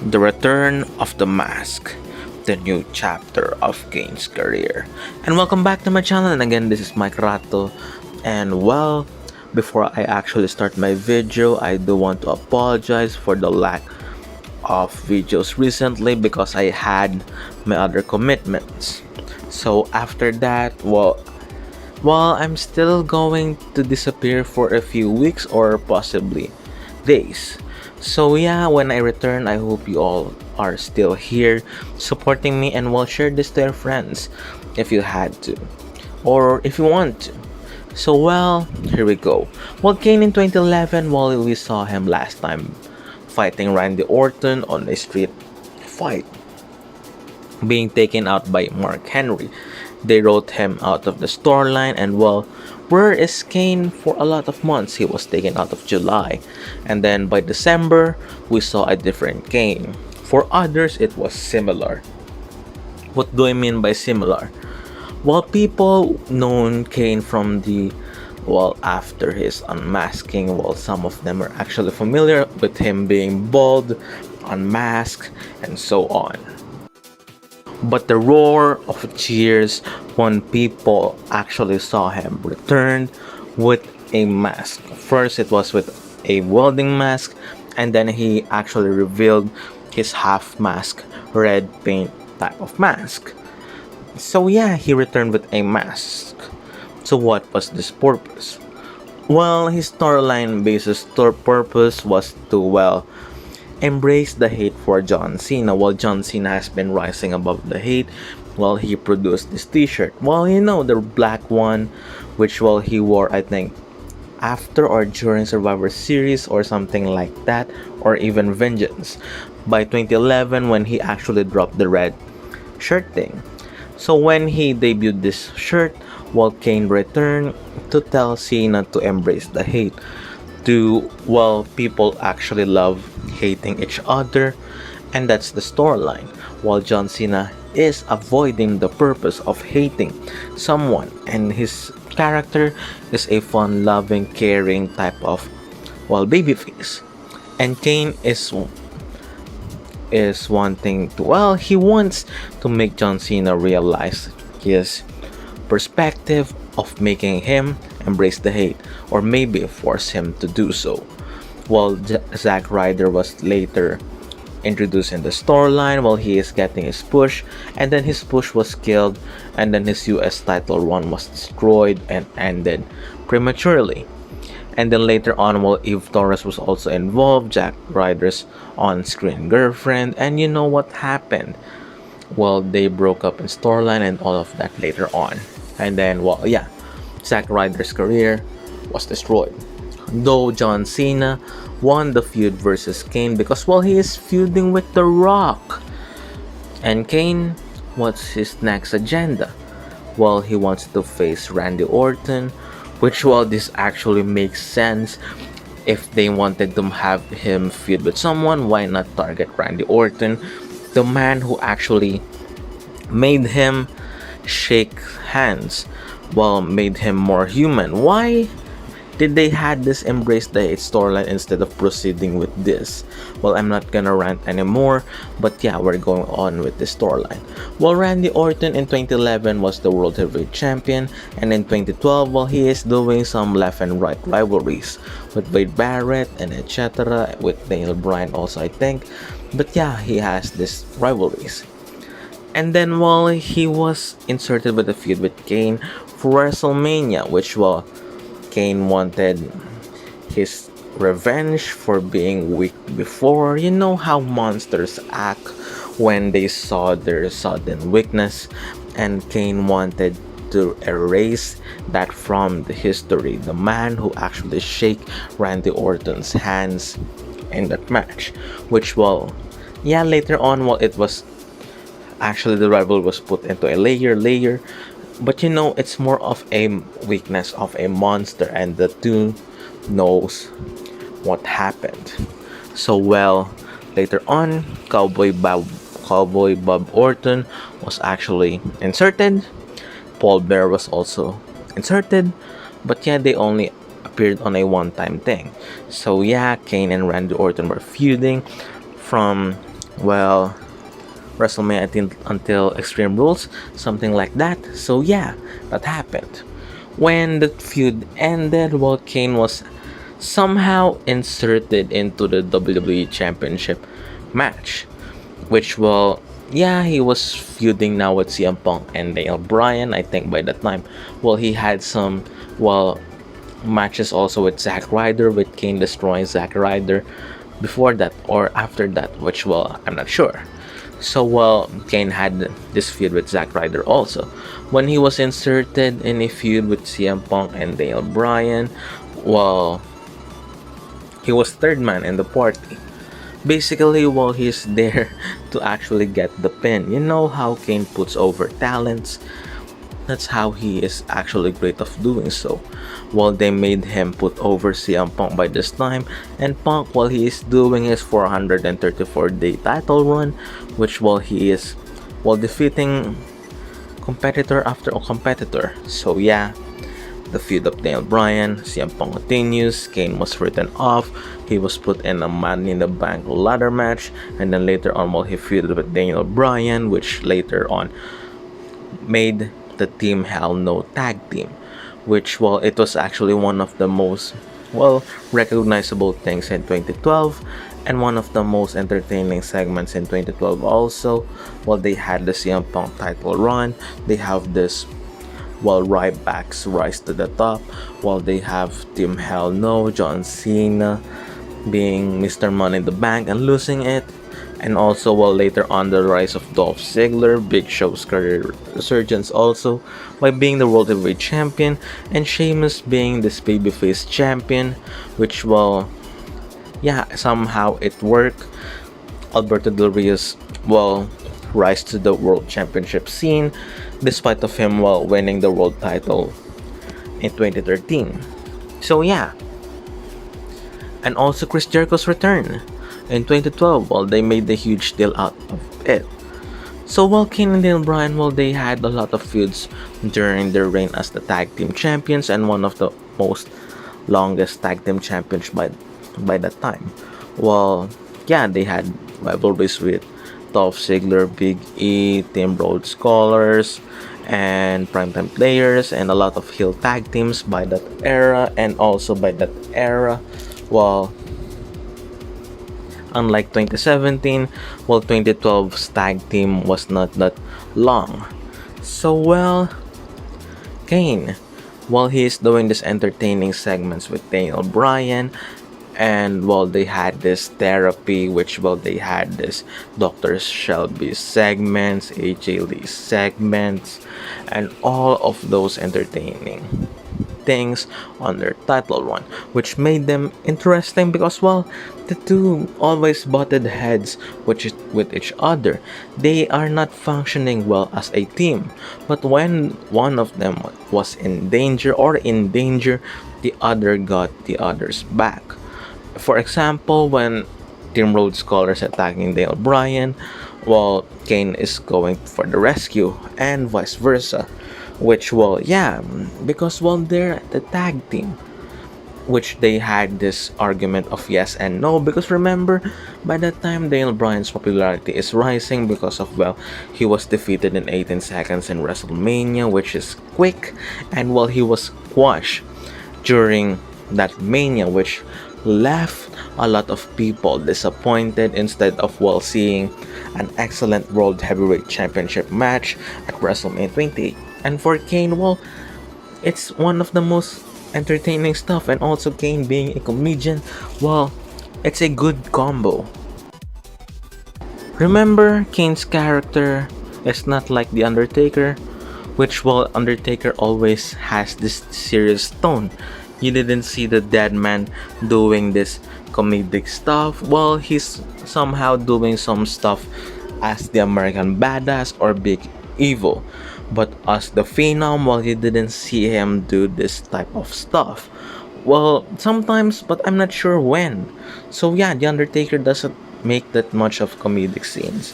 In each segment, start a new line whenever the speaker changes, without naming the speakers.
The return of the mask, the new chapter of Kane's career. And welcome back to my channel. And again, this is Mikeratto. And well, before I actually start my video, I do want to apologize for the lack of videos recently because I had my other commitments. So after that, well, I'm still going to disappear for a few weeks or possibly days. So yeah, when I return, I hope you all are still here supporting me and will share this to your friends if you had to or if you want to. So well, here we go. Well, Kane in 2011, well, we saw him last time fighting Randy Orton on a street fight, being taken out by Mark Henry. They wrote him out of the storyline, and well, where is Kane for a lot of months? He was taken out of July, and then by December, we saw a different Kane. For others, it was similar. What do I mean by similar? Well, people known Kane from the after his unmasking, well, some of them are actually familiar with him being bald, unmasked, and so on. But the roar of cheers when people actually saw him return with a mask. First, it was with a welding mask, and then he actually revealed his half mask, red paint type of mask. So, yeah, he returned with a mask. So, what was this purpose? Well, his storyline basis purpose was to, well, embrace the hate for John Cena. While John Cena has been rising above the hate, well, he produced this t-shirt. Well, you know, the black one, which, well, he wore, I think, after or during Survivor Series or something like that, or even Vengeance. By 2011, when he actually dropped the red shirt thing. So when he debuted this shirt, well, Kane returned to tell Cena to embrace the hate. Well, people actually love hating each other, and that's the storyline. While John Cena is avoiding the purpose of hating someone, and his character is a fun-loving, caring type of, well, babyface. And Kane is wanting to, well, he wants to make John Cena realize his perspective of making him embrace the hate, or maybe force him to do so. Well, Zack Ryder was later introduced in the storyline while he is getting his push, and then his push was killed, and then his US title run was destroyed and ended prematurely. And then later on, well, Eve Torres was also involved, Zack Ryder's on-screen girlfriend, and you know what happened? Well, they broke up in storyline and all of that later on. And then, well, yeah, Zack Ryder's career was destroyed. Though John Cena won the feud versus Kane because, well, he is feuding with The Rock. And Kane, what's his next agenda? Well, he wants to face Randy Orton, which, well, this actually makes sense. If they wanted to have him feud with someone, why not target Randy Orton, the man who actually made him shake hands, well, made him more human. Why did they had this embrace the hate storyline instead of proceeding with this? Well, I'm not gonna rant anymore, but yeah, we're going on with this storyline. Well, Randy Orton in 2011 was the World Heavyweight Champion, and in 2012, well, he is doing some left and right rivalries with Wade Barrett and etc. with Daniel Bryan also, I think. But yeah, he has this rivalries. And then, well, he was inserted with a feud with Kane for WrestleMania, which, well, Kane wanted his revenge for being weak before. You know how monsters act when they saw their sudden weakness, and Kane wanted to erase that from the history. The man who actually shake Randy Orton's hands in that match, which, well, yeah, later on, well, it was actually the rival was put into a layer, but you know, it's more of a weakness of a monster, and the two knows what happened. So, well, later on, Cowboy Bob Orton was actually inserted. Paul Bear was also inserted, but yeah, they only appeared on a one-time thing. So yeah, Kane and Randy Orton were feuding from well, WrestleMania until Extreme Rules, something like that. So yeah, that happened. When the feud ended, well, Kane was somehow inserted into the WWE Championship match, which will, yeah, he was feuding now with CM Punk and Daniel Bryan. I think by that time, well, he had some, well, matches also with Zack Ryder, with Kane destroying Zack Ryder before that or after that, which, well, I'm not sure. So, well, Kane had this feud with Zack Ryder also. When he was inserted in a feud with CM Punk and Daniel Bryan, well, he was third man in the party. Basically, well, he's there to actually get the pin. You know how Kane puts over talents? That's how he is actually great of doing so. Well, they made him put over CM Punk by this time, and Punk, while he is doing his 434-day title run, which while he is, while defeating competitor after competitor. So yeah, the feud of Daniel Bryan, CM Punk continues, Kane was written off, he was put in a Money in the Bank ladder match, and then later on, well, he feuded with Daniel Bryan, which later on made the Team Hell No tag team, which, well, it was actually one of the most, well, recognizable things in 2012 and one of the most entertaining segments in 2012 also. Well, they had the CM Punk title run, they have this, well, Ryback's rise to the top, while they have Team Hell No, John Cena being Mr. Money in the Bank and losing it, and also, well, later on, the rise of Dolph Ziggler, Big Show's career resurgence also by being the World Heavyweight Champion, and Sheamus being this babyface champion, which, well, yeah, somehow it worked. Alberto Del Rio's, well, rise to the World Championship scene, despite of him, well, winning the world title in 2013. So yeah, and also Chris Jericho's return in 2012, well, they made a huge deal out of it. So while Kane and Daniel Bryan, well, they had a lot of feuds during their reign as the tag team champions and one of the most longest tag team champions by that time. Well, yeah, they had rivalries with Dolph Ziggler, Big E, Team Road Scholars, and Primetime Players, and a lot of heel tag teams by that era, and also by that era, well, unlike 2017, well, 2012's tag team was not that long. So, well, Kane, while he is doing this entertaining segments with Daniel Bryan, and well, they had this therapy, which, well, they had this Dr. Shelby segments, AJ Lee segments, and all of those entertaining things on their title run, which made them interesting because, well, the two always butted heads with each other. They are not functioning well as a team, but when one of them was in danger, the other got the other's back. For example, when Team Road Scholars attacking Daniel Bryan, while Kane is going for the rescue, and vice versa. Which, well, yeah, because, well, they're the tag team, which they had this argument of yes and no, because remember, by that time, Daniel Bryan's popularity is rising because of, well, he was defeated in 18 seconds in WrestleMania, which is quick, and, well, he was squashed during that Mania, which left a lot of people disappointed instead of, well, seeing an excellent World Heavyweight Championship match at WrestleMania 28. And for Kane, well, it's one of the most entertaining stuff, and also Kane being a comedian, well, it's a good combo. Remember, Kane's character is not like The Undertaker, which, well, Undertaker always has this serious tone. You didn't see the dead man doing this comedic stuff. Well, he's somehow doing some stuff as the American Badass or Big Evil. But as the Phenom, well, you didn't see him do this type of stuff. Well, sometimes, but I'm not sure when. So yeah, The Undertaker doesn't make that much of comedic scenes,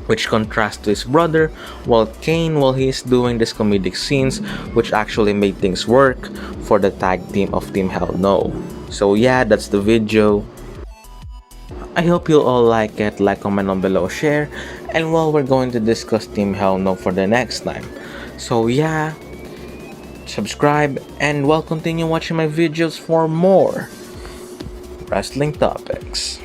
which contrasts to his brother, while Kane, while he's doing these comedic scenes, which actually made things work for the tag team of Team Hell No. So yeah, that's the video. I hope you all like it, like, comment down below, share, and well, we're going to discuss Team Hell No for the next time. So yeah, subscribe, and well, continue watching my videos for more wrestling topics.